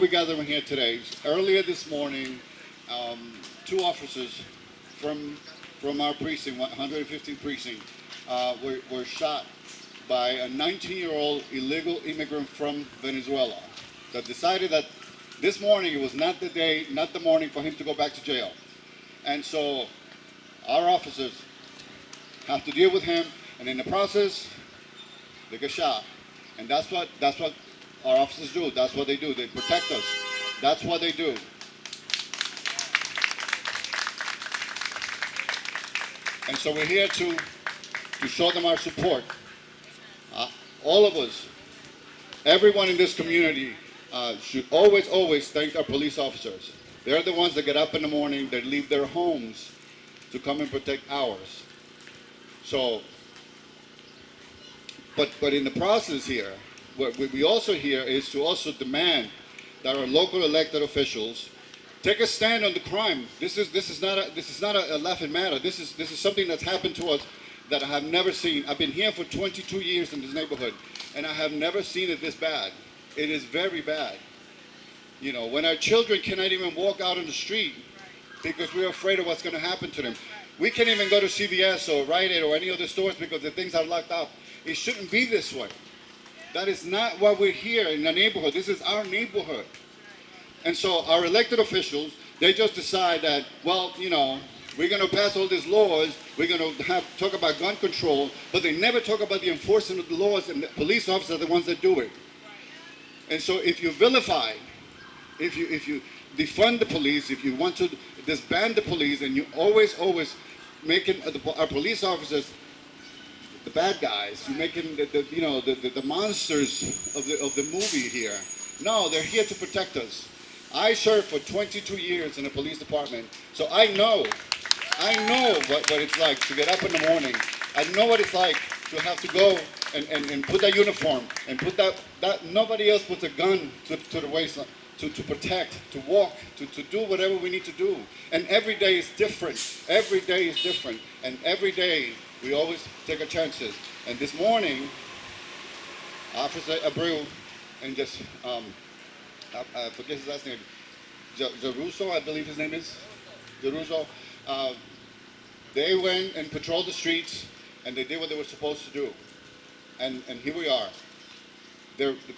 We're gathering here today. Earlier this morning, two officers from our precinct, 115th precinct, were shot by a 19-year-old illegal immigrant from Venezuela that decided that this morning it was not the day, not the morning for him to go back to jail. And so our officers have to deal with him, and in the process, they get shot. And that's what our officers do. That's what they do. They protect us. That's what they do. And so we're here to show them our support. All of us, everyone in this community should always thank our police officers. They're the ones that get up in the morning, that leave their homes to come and protect ours. So, but in the process here, what we also here is to also demand that our local elected officials take a stand on the crime. This is not a laughing matter. This is something that's happened to us that I have never seen. I've been here for 22 years in this neighborhood, and I have never seen it this bad. It is very bad. You know, when our children cannot even walk out on the street because we're afraid of what's going to happen to them. We can't even go to CVS or Rite Aid or any other stores because the things are locked up. It shouldn't be this way. That is not why we're here in the neighborhood. This is our neighborhood. And so our elected officials, they just decide that, well, you know, we're going to pass all these laws, we're going to talk about gun control, but they never talk about the enforcement of the laws, and the police officers are the ones that do it. And so if you vilify, if you defund the police, if you want to disband the police, and you always making our police officers the bad guys, you're making the monsters of the movie here. No, they're here to protect us. I served for 22 years in the police department, so I know what it's like to get up in the morning. I know what it's like to have to go and put that uniform and put that nobody else puts a gun to the waist to protect, to walk, to do whatever we need to do. And every day is different. Every day is different. And every day we always take our chances. And this morning, Officer Abreu and just, I forget his last name, Jaruso, I believe his name is, Jaruso, they went and patrolled the streets, and they did what they were supposed to do. And here we are.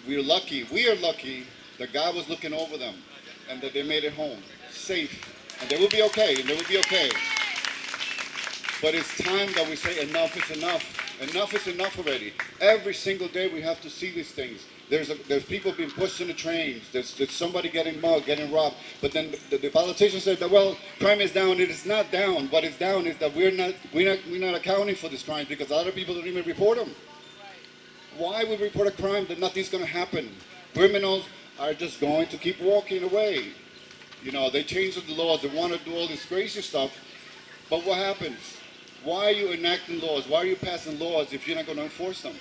We are lucky that God was looking over them, and that they made it home, safe. And they will be okay, But it's time that we say enough is enough. Enough is enough already. Every single day we have to see these things. There's people being pushed in the trains. There's somebody getting mugged, getting robbed. But then the politicians said that, well, crime is down. It is not down. What is down is that we're not accounting for this crime because a lot of people don't even report them. Why would we report a crime that nothing's going to happen? Criminals are just going to keep walking away. You know, they change the laws. They want to do all this crazy stuff. But what happens? Why are you enacting laws? Why are you passing laws if you're not going to enforce them?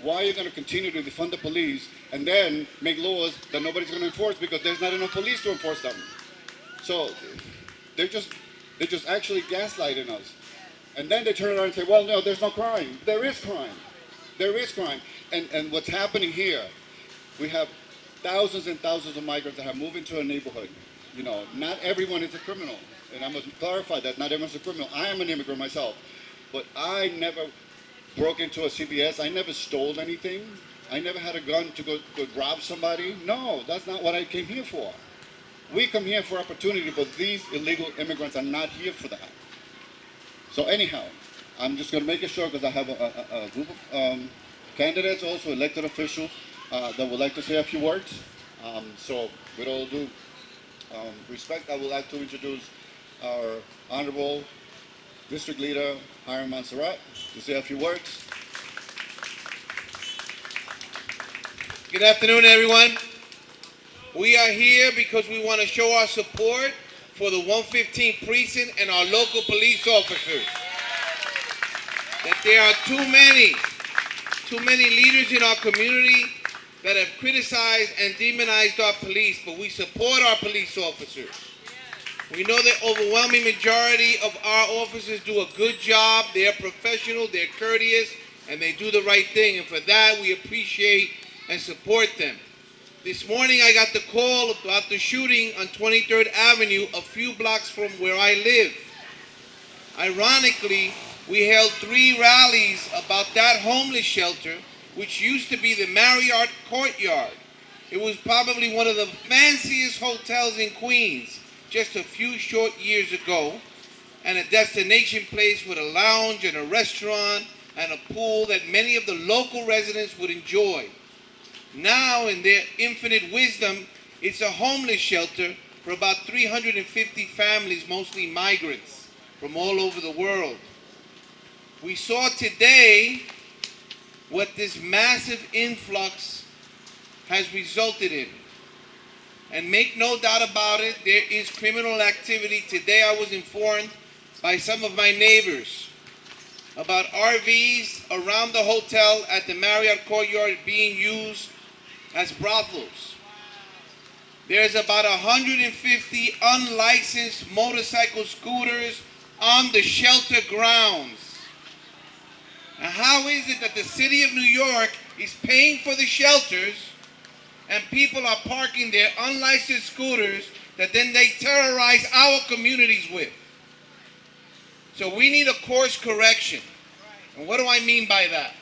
Why are you going to continue to defund the police and then make laws that nobody's going to enforce because there's not enough police to enforce them? So they're just actually gaslighting us. And then they turn around and say, well, no, there's no crime. There is crime. There is crime. And what's happening here, we have thousands and thousands of migrants that have moved into a neighborhood. You know, not everyone is a criminal. And I must clarify that not everyone's a criminal. I am an immigrant myself. But I never broke into a CVS. I never stole anything. I never had a gun to go rob somebody. No, that's not what I came here for. We come here for opportunity, but these illegal immigrants are not here for that. So anyhow, I'm just going to make it short because I have a group of candidates, also elected officials, that would like to say a few words. So with all due respect, I would like to introduce our Honorable District Leader, Hiram Montserrat, to say a few words. Good afternoon, everyone. We are here because we want to show our support for the 115th precinct and our local police officers. That there are too many leaders in our community that have criticized and demonized our police, but we support our police officers. We know the overwhelming majority of our officers do a good job. They are professional, they're courteous, and they do the right thing. And for that, we appreciate and support them. This morning I got the call about the shooting on 23rd Avenue, a few blocks from where I live. Ironically, we held 3 rallies about that homeless shelter, which used to be the Marriott Courtyard. It was probably one of the fanciest hotels in Queens just a few short years ago, and a destination place with a lounge and a restaurant and a pool that many of the local residents would enjoy. Now, in their infinite wisdom, it's a homeless shelter for about 350 families, mostly migrants from all over the world. We saw today what this massive influx has resulted in. And make no doubt about it, there is criminal activity. Today I was informed by some of my neighbors about RVs around the hotel at the Marriott Courtyard being used as brothels. There's about 150 unlicensed motorcycle scooters on the shelter grounds. And how is it that the city of New York is paying for the shelters and people are parking their unlicensed scooters that then they terrorize our communities with? So we need a course correction. And what do I mean by that?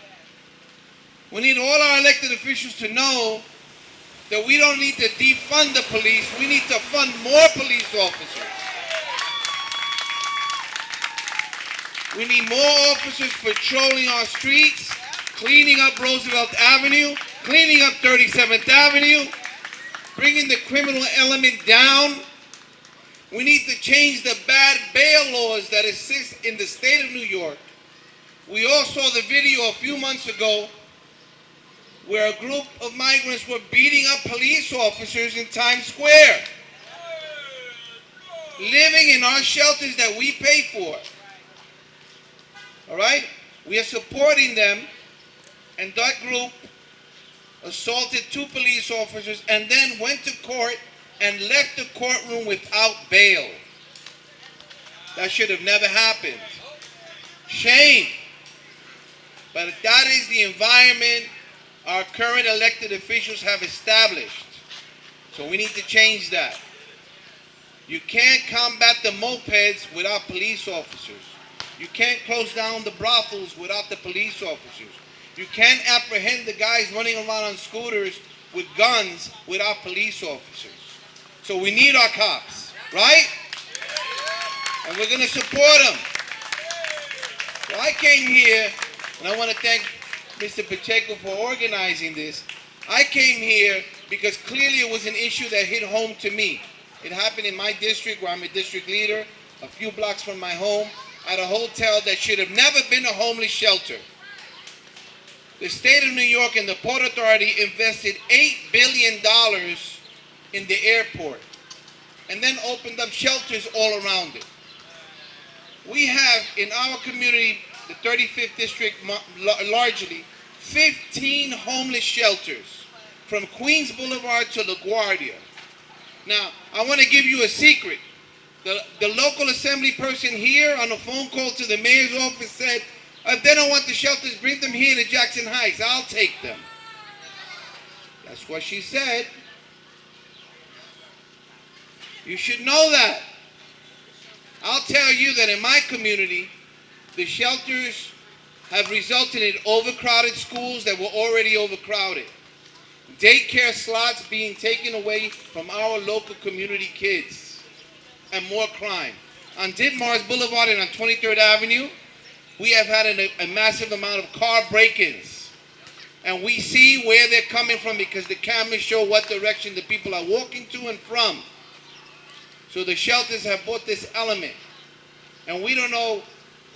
We need all our elected officials to know that we don't need to defund the police, we need to fund more police officers. We need more officers patrolling our streets, cleaning up Roosevelt Avenue, cleaning up 37th Avenue, bringing the criminal element down. We need to change the bad bail laws that exist in the state of New York. We all saw the video a few months ago where a group of migrants were beating up police officers in Times Square, living in our shelters that we pay for. All right? We are supporting them, and that group assaulted 2 police officers and then went to court and left the courtroom without bail. That should have never happened. Shame. But that is the environment our current elected officials have established. So we need to change that. You can't combat the mopeds without police officers. You can't close down the brothels without the police officers. You can't apprehend the guys running around on scooters with guns without police officers. So we need our cops, right? And we're going to support them. So I came here, and I want to thank Mr. Pacheco for organizing this. I came here because clearly it was an issue that hit home to me. It happened in my district, where I'm a district leader, a few blocks from my home, at a hotel that should have never been a homeless shelter. The state of New York and the Port Authority invested $8 billion in the airport and then opened up shelters all around it. We have in our community, the 35th district largely, 15 homeless shelters from Queens Boulevard to LaGuardia. Now, I want to give you a secret. The local assembly person here on a phone call to the mayor's office said, if they don't want the shelters, bring them here to Jackson Heights. I'll take them. That's what she said. You should know that. I'll tell you that in my community, the shelters have resulted in overcrowded schools that were already overcrowded. Daycare slots being taken away from our local community kids, and more crime. On Ditmars Boulevard and on 23rd Avenue, we have had a massive amount of car break-ins. And we see where they're coming from because the cameras show what direction the people are walking to and from. So the shelters have brought this element. And we don't know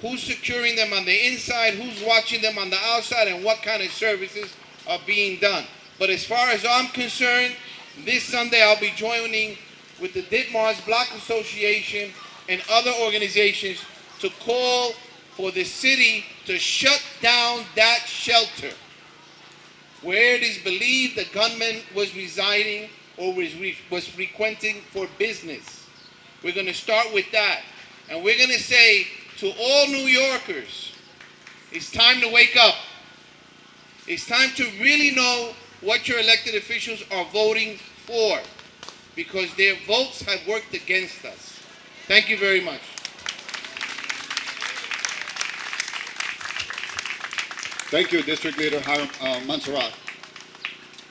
who's securing them on the inside, who's watching them on the outside, and what kind of services are being done. But as far as I'm concerned, this Sunday I'll be joining with the Ditmars Block Association and other organizations to call for the city to shut down that shelter where it is believed the gunman was residing or was frequenting for business. We're going to start with that. And we're going to say to all New Yorkers, it's time to wake up. It's time to really know what your elected officials are voting for, because their votes have worked against us. Thank you very much. Thank you, District Leader Montserrat.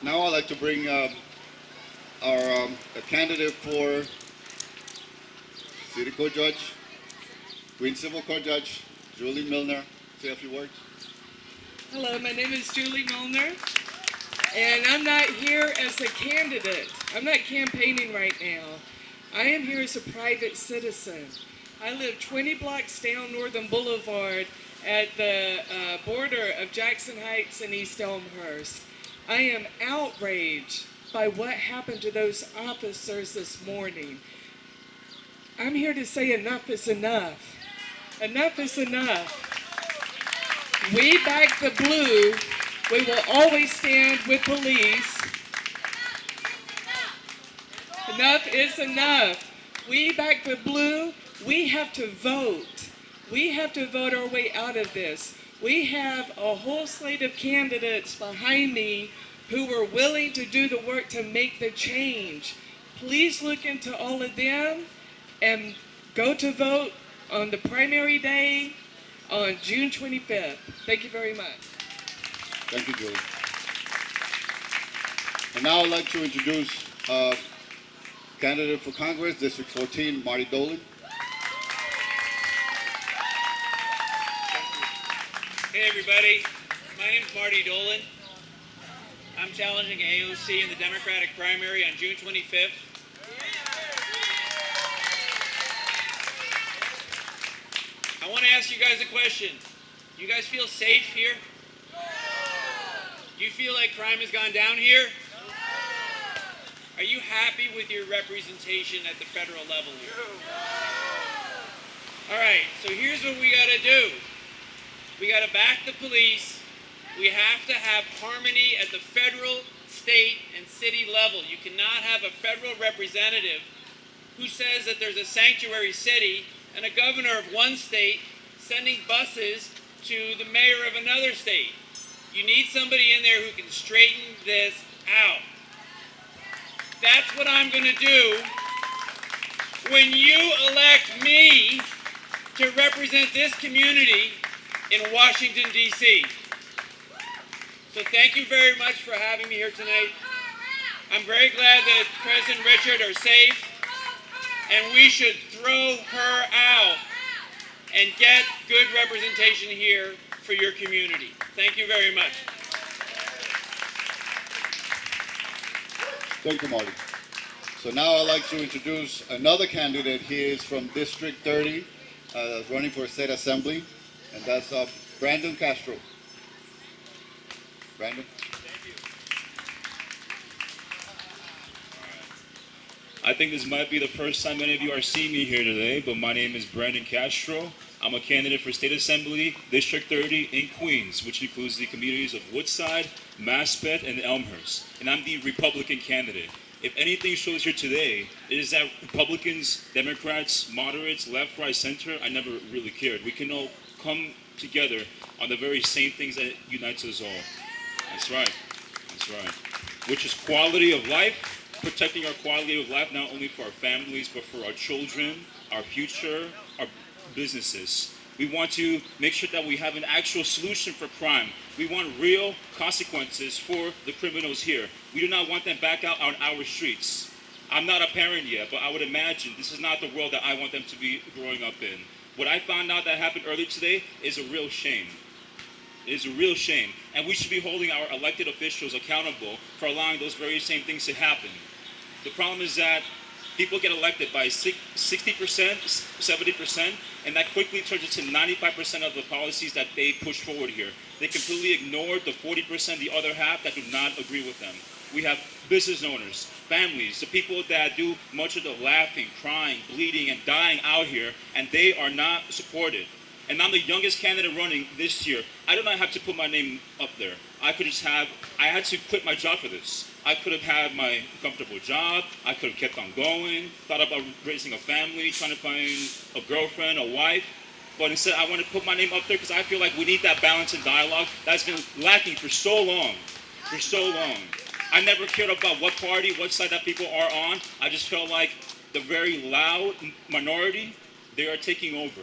Now I'd like to bring our candidate for City Court Judge, Queen Civil Court Judge, Julie Milner. Say a few words. Hello, my name is Julie Milner, and I'm not here as a candidate. I'm not campaigning right now. I am here as a private citizen. I live 20 blocks down Northern Boulevard at the border of Jackson Heights and East Elmhurst. I am outraged by what happened to those officers this morning. I'm here to say enough is enough. Enough is enough. We back the blue. We will always stand with police. Enough is enough. We back the blue. We have to vote. We have to vote our way out of this. We have a whole slate of candidates behind me who are willing to do the work to make the change. Please look into all of them and go to vote on the primary day on June 25th. Thank you very much. Thank you, Julie. And now I'd like to introduce candidate for Congress, District 14, Marty Dolan. Hey everybody, my name is Marty Dolan. I'm challenging AOC in the Democratic primary on June 25th. I want to ask you guys a question. You guys feel safe here? You feel like crime has gone down here? Are you happy with your representation at the federal level here? All right, so here's what we got to do. We got to back the police. We have to have harmony at the federal, state, and city level. You cannot have a federal representative who says that there's a sanctuary city and a governor of one state sending buses to the mayor of another state. You need somebody in there who can straighten this out. That's what I'm going to do when you elect me to represent this community in Washington, D.C. So thank you very much for having me here tonight. I'm very glad that President Richard are safe, and we should throw her out and get good representation here for your community. Thank you very much. Thank you, Marty. So now I'd like to introduce another candidate. He is from District 30, running for State Assembly, and that's Brandon Castro. Brandon? I think this might be the first time any of you are seeing me here today, but my name is Brandon Castro. I'm a candidate for State Assembly, District 30 in Queens, which includes the communities of Woodside, Maspeth, and Elmhurst. And I'm the Republican candidate. If anything shows here today, it is that Republicans, Democrats, moderates, left, right, center, I never really cared. We can all come together on the very same things that unites us all. That's right. That's right. Which is quality of life, protecting our quality of life not only for our families, but for our children, our future, our businesses. We want to make sure that we have an actual solution for crime. We want real consequences for the criminals here. We do not want them back out on our streets. I'm not a parent yet, but I would imagine this is not the world that I want them to be growing up in. What I found out that happened earlier today is a real shame. It is a real shame. And we should be holding our elected officials accountable for allowing those very same things to happen. The problem is that people get elected by 60%, 70%, and that quickly turns into 95% of the policies that they push forward here. They completely ignore the 40%, the other half, that do not agree with them. We have business owners, families, the people that do much of the laughing, crying, bleeding, and dying out here, and they are not supported. And I'm the youngest candidate running this year. I do not have to put my name up there. I had to quit my job for this. I could have had my comfortable job. I could have kept on going, thought about raising a family, trying to find a girlfriend, a wife. But instead, I want to put my name up there because I feel like we need that balance and dialogue that's been lacking for so long. for so long. I never cared about what party, what side that people are on. I just felt like the very loud minority, they are taking over.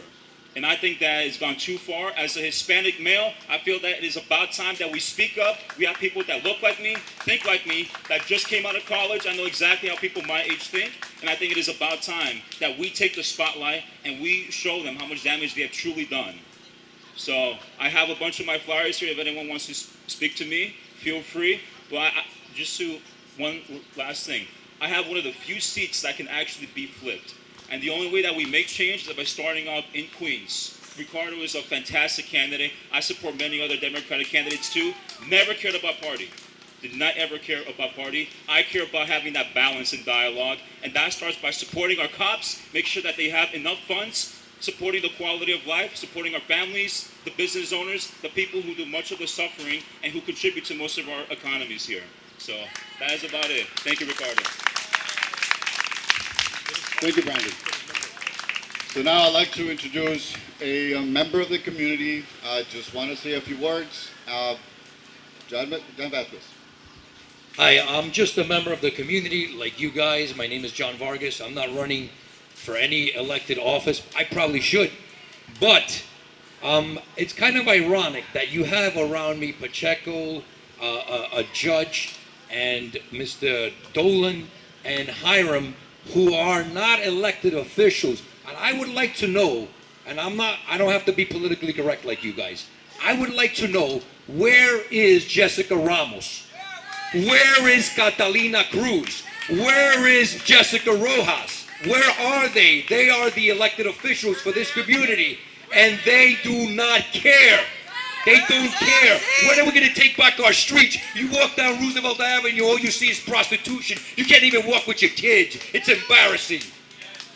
And I think that has gone too far. As a Hispanic male, I feel that it is about time that we speak up. We have people that look like me, think like me, that just came out of college. I know exactly how people my age think. And I think it is about time that we take the spotlight and we show them how much damage they have truly done. So I have a bunch of my flyers here. If anyone wants to speak to me, feel free. But just to one last thing. I have one of the few seats that can actually be flipped. And the only way that we make change is by starting up in Queens. Ricardo is a fantastic candidate. I support many other Democratic candidates too. Never cared about party. Did not ever care about party. I care about having that balance and dialogue. And that starts by supporting our cops, make sure that they have enough funds, supporting the quality of life, supporting our families, the business owners, the people who do much of the suffering and who contribute to most of our economies here. So that is about it. Thank you, Ricardo. Thank you, Brandon. So now I'd like to introduce a member of the community. I just want to say a few words. John Vasquez. Hi, I'm just a member of the community like you guys. My name is John Vargas. I'm not running for any elected office. I probably should. But it's kind of ironic that you have around me Pacheco, a judge, and Mr. Dolan and Hiram, who are not elected officials. And I would like to know, and I don't have to be politically correct like you guys. I would like to know, where is Jessica Ramos? Where is Catalina Cruz? Where is Jessica Rojas? Where are they? They are the elected officials for this community, and they do not care. They don't care. When are we going to take back our streets? You walk down Roosevelt Avenue, all you see is prostitution. You can't even walk with your kids. It's embarrassing.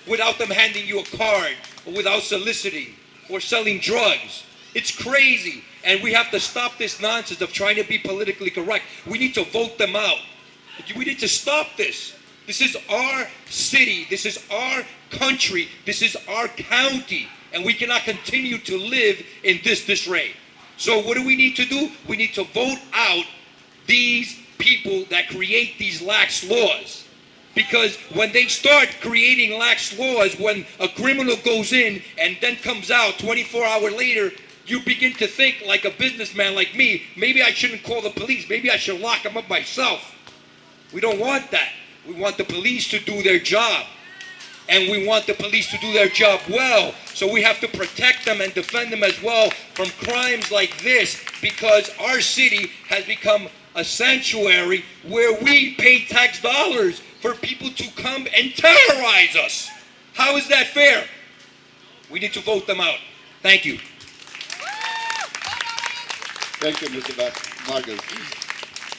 Without them handing you a card, or without soliciting, or selling drugs. It's crazy. And we have to stop this nonsense of trying to be politically correct. We need to vote them out. We need to stop this. This is our city. This is our country. This is our county. And we cannot continue to live in this disarray. So what do we need to do? We need to vote out these people that create these lax laws. Because when they start creating lax laws, when a criminal goes in and then comes out 24 hours later, you begin to think like a businessman like me, maybe I shouldn't call the police, maybe I should lock them up myself. We don't want that. We want the police to do their job. And we want the police to do their job well. So we have to protect them and defend them as well from crimes like this, because our city has become a sanctuary where we pay tax dollars for people to come and terrorize us. How is that fair? We need to vote them out. Thank you. Thank you, Mr. Vargas.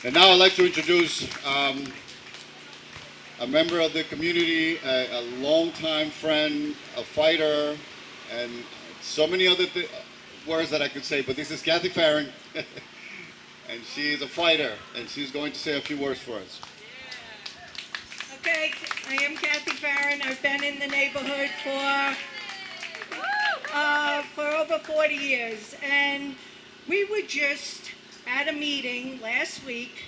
And now I'd like to introduce a member of the community, a longtime friend, a fighter, and so many other words that I could say, but this is Kathy Farron, and she is a fighter, and she's going to say a few words for us. Okay, I am Kathy Farron. I've been in the neighborhood for over 40 years, and we were just at a meeting last week,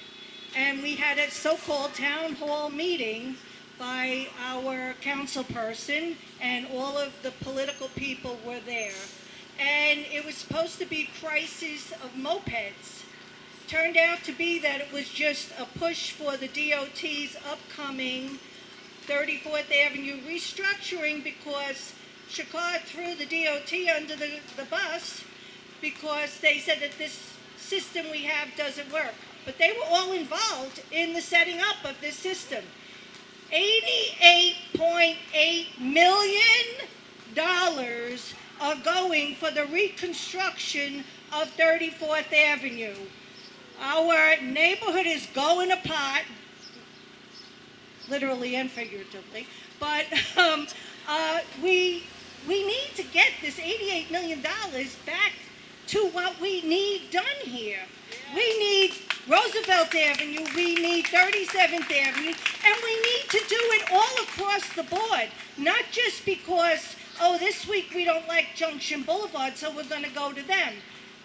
and we had a so-called town hall meeting by our council person, and all of the political people were there. And it was supposed to be prices of mopeds. Turned out to be that it was just a push for the DOT's upcoming 34th Avenue restructuring, because Chicago threw the DOT under the bus because they said that this system we have doesn't work. But they were all involved in the setting up of this system. $88.8 million are going for the reconstruction of 34th Avenue. Our neighborhood is going apart, literally and figuratively, but we need to get this $88 million back to what we need done here. We need Roosevelt Avenue, we need 37th Avenue, and we need to do it all across the board, not just because, oh, this week we don't like Junction Boulevard, so we're going to go to them.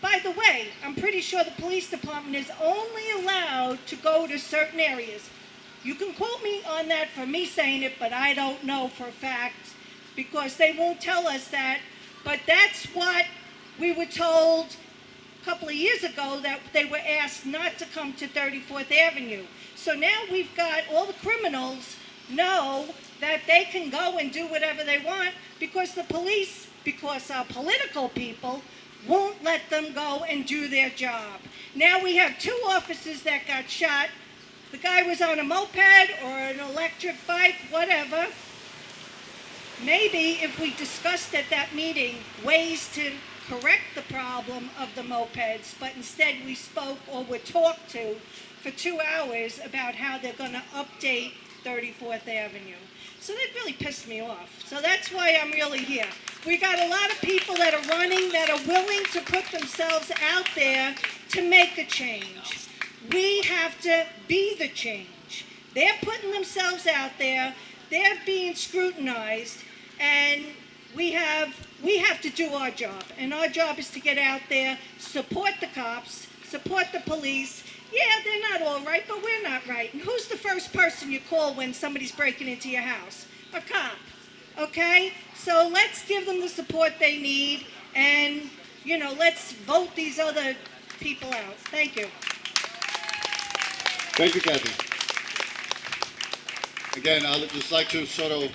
By the way, I'm pretty sure the police department is only allowed to go to certain areas. You can quote me on that for me saying it, but I don't know for a fact because they won't tell us that. But that's what we were told a couple of years ago, that they were asked not to come to 34th Avenue. So now we've got all the criminals know that they can go and do whatever they want because the police, because our political people won't let them go and do their job. Now we have 2 officers that got shot. The guy was on a moped or an electric bike, whatever. Maybe if we discussed at that meeting ways to correct the problem of the mopeds, but instead we spoke or were talked to for 2 hours about how they're going to update 34th Avenue. So that really pissed me off. So that's why I'm really here. We got a lot of people that are running, that are willing to put themselves out there to make a change. We have to be the change. They're putting themselves out there, they're being scrutinized, and we have to do our job. And our job is to get out there, support the cops, support the police. Yeah, they're not all right, but we're not right. And who's the first person you call when somebody's breaking into your house? A cop, okay? So let's give them the support they need, and, let's vote these other people out. Thank you. Thank you, Kathy. Again, I'd just like to sort of,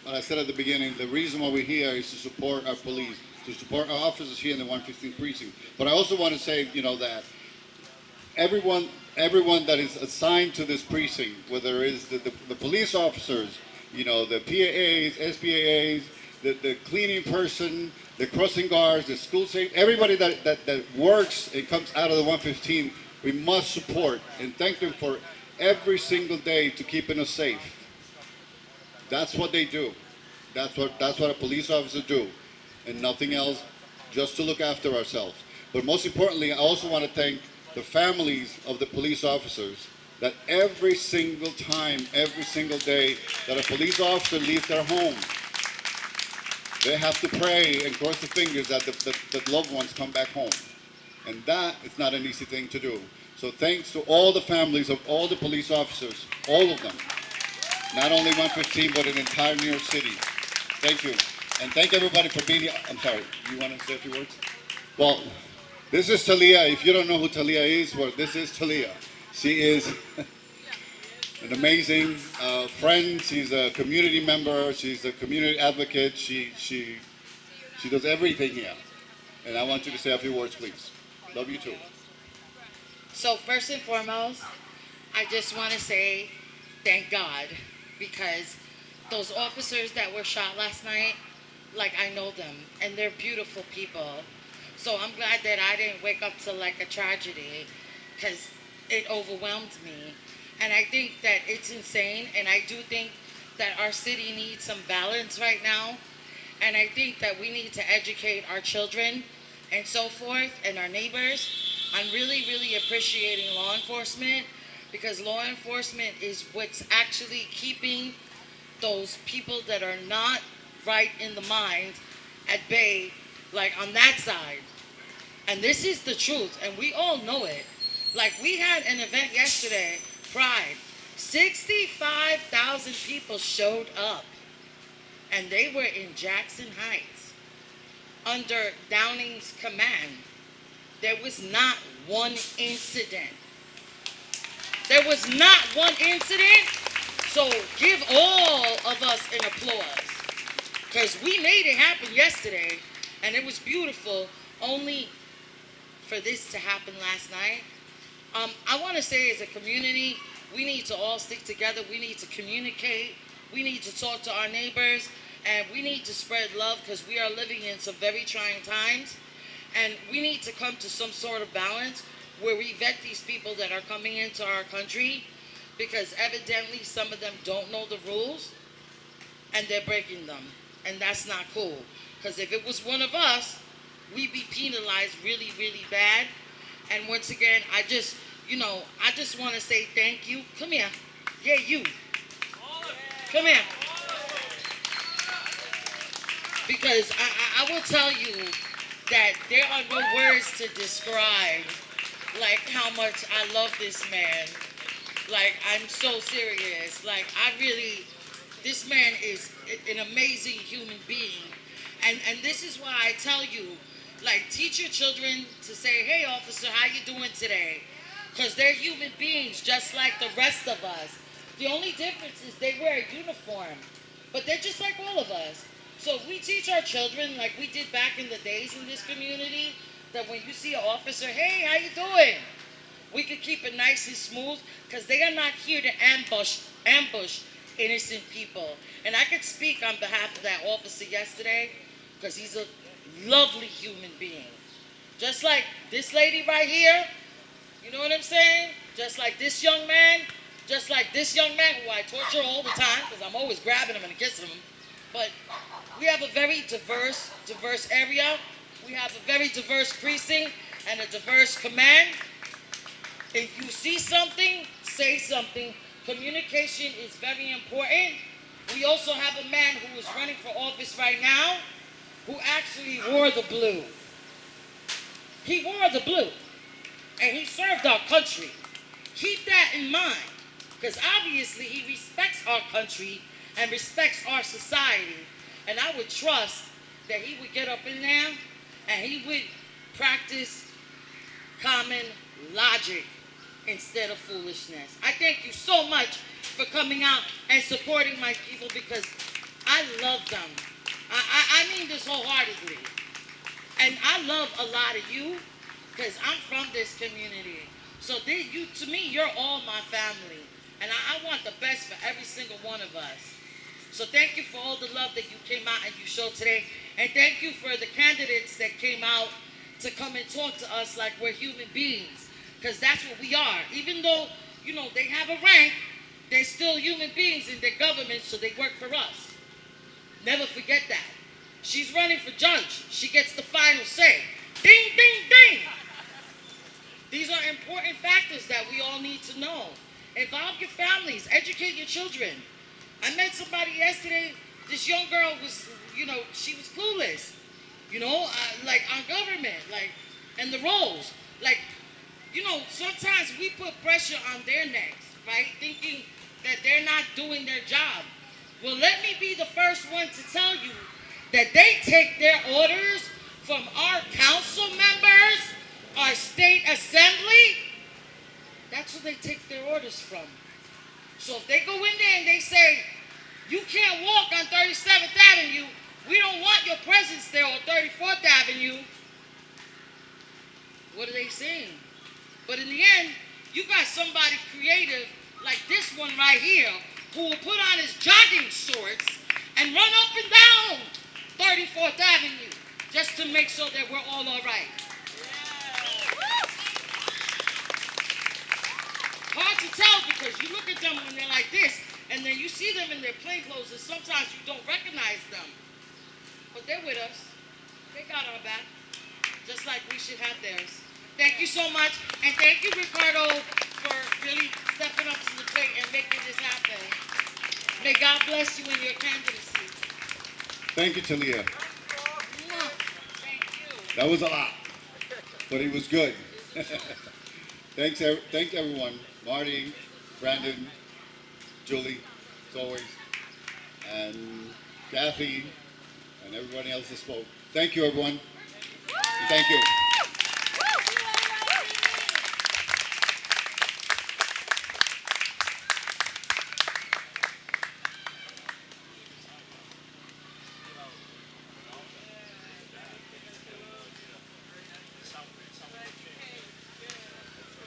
what I said at the beginning, the reason why we're here is to support our police, to support our officers here in the 115th precinct. But I also want to say, that everyone that is assigned to this precinct, whether it is the police officers, the PAAs, SPAAs, the cleaning person, the crossing guards, the school safe, everybody that works and comes out of the 115, we must support and thank them for every single day to keeping us safe. That's what they do. That's what a police officer do, and nothing else, just to look after ourselves. But most importantly, I also want to thank the families of the police officers that every single time, every single day that a police officer leaves their home, they have to pray and cross the fingers that the loved ones come back home. And that is not an easy thing to do. So thanks to all the families of all the police officers, all of them. Not only 115, but in entire New York City. Thank you. And thank everybody for being here. I'm sorry, you want to say a few words? Well, this is Talia. If you don't know who Talia is, well, this is Talia. She is an amazing friend. She's a community member. She's a community advocate. She does everything here. And I want you to say a few words, please. Love you too. So first and foremost, I just want to say thank God, because those officers that were shot last night, I know them, and they're beautiful people. So I'm glad that I didn't wake up to a tragedy, because it overwhelmed me. And I think that it's insane, and I do think that our city needs some balance right now. And I think that we need to educate our children and so forth, and our neighbors. I'm really, really appreciating law enforcement, because law enforcement is what's actually keeping those people that are not right in the mind at bay, on that side. And this is the truth, and we all know it. We had an event yesterday, Pride. 65,000 people showed up, and they were in Jackson Heights under Downing's command. There was not one incident. There was not one incident. So give all of us an applause, because we made it happen yesterday, and it was beautiful, only for this to happen last night. I want to say, as a community, we need to all stick together. We need to communicate. We need to talk to our neighbors, and we need to spread love, because we are living in some very trying times. And we need to come to some sort of balance where we vet these people that are coming into our country, because evidently some of them don't know the rules and they're breaking them. And that's not cool. Because if it was one of us, we'd be penalized really, really bad. And once again, I just want to say thank you. Come here. Yeah, you. Come here. Because I will tell you, that there are no words to describe like how much I love this man. Like, I'm so serious. Like, this man is an amazing human being. And this is why I tell you, like, teach your children to say, hey, officer, how you doing today? Because they're human beings just like the rest of us. The only difference is they wear a uniform, but they're just like all of us. So if we teach our children, like we did back in the days in this community, that when you see an officer, hey, how you doing? We could keep it nice and smooth, because they are not here to ambush innocent people. And I could speak on behalf of that officer yesterday, because he's a lovely human being. Just like this lady right here, you know what I'm saying? Just like this young man, just like this young man who I torture all the time, because I'm always grabbing him and kissing him. But we have a very diverse area. We have a very diverse precinct and a diverse command. If you see something, say something. Communication is very important. We also have a man who is running for office right now who actually wore the blue. He wore the blue, and he served our country. Keep that in mind, because obviously he respects our country and respects our society. And I would trust that he would get up in there and he would practice common logic instead of foolishness. I thank you so much for coming out and supporting my people, because I love them. I mean this wholeheartedly. And I love a lot of you, because I'm from this community. So to me, you're all my family. And I want the best for every single one of us. So thank you for all the love that you came out and you showed today. And thank you for the candidates that came out to come and talk to us like we're human beings. Because that's what we are. Even though, they have a rank, they're still human beings in their government, so they work for us. Never forget that. She's running for judge. She gets the final say. Ding, ding, ding. These are important factors that we all need to know. Involve your families. Educate your children. I met somebody yesterday. This young girl was, she was clueless. Like on government, and the roles. Sometimes we put pressure on their necks, right? Thinking that they're not doing their job. Well, let me be the first one to tell you that they take their orders from our council members, our state assembly. That's who they take their orders from. So if they go in there and they say, you can't walk on 37th Avenue, we don't want your presence there on 34th Avenue, what are they saying? But in the end, you got somebody creative like this one right here who will put on his jogging shorts and run up and down 34th Avenue just to make sure that we're all right. Hard to tell, because you look at them when they're like this, and then you see them in their plain clothes, and sometimes you don't recognize them. But they're with us. They got our back, just like we should have theirs. Thank you so much, and thank you, Ricardo, for really stepping up to the plate and making this happen. May God bless you in your candidacy. Thank you, Talia. Thank you. That was a lot, but it was good. Thanks everyone. Marty, Brandon, Julie, as always, and Kathy, and everybody else that spoke. Thank you, everyone. And thank you.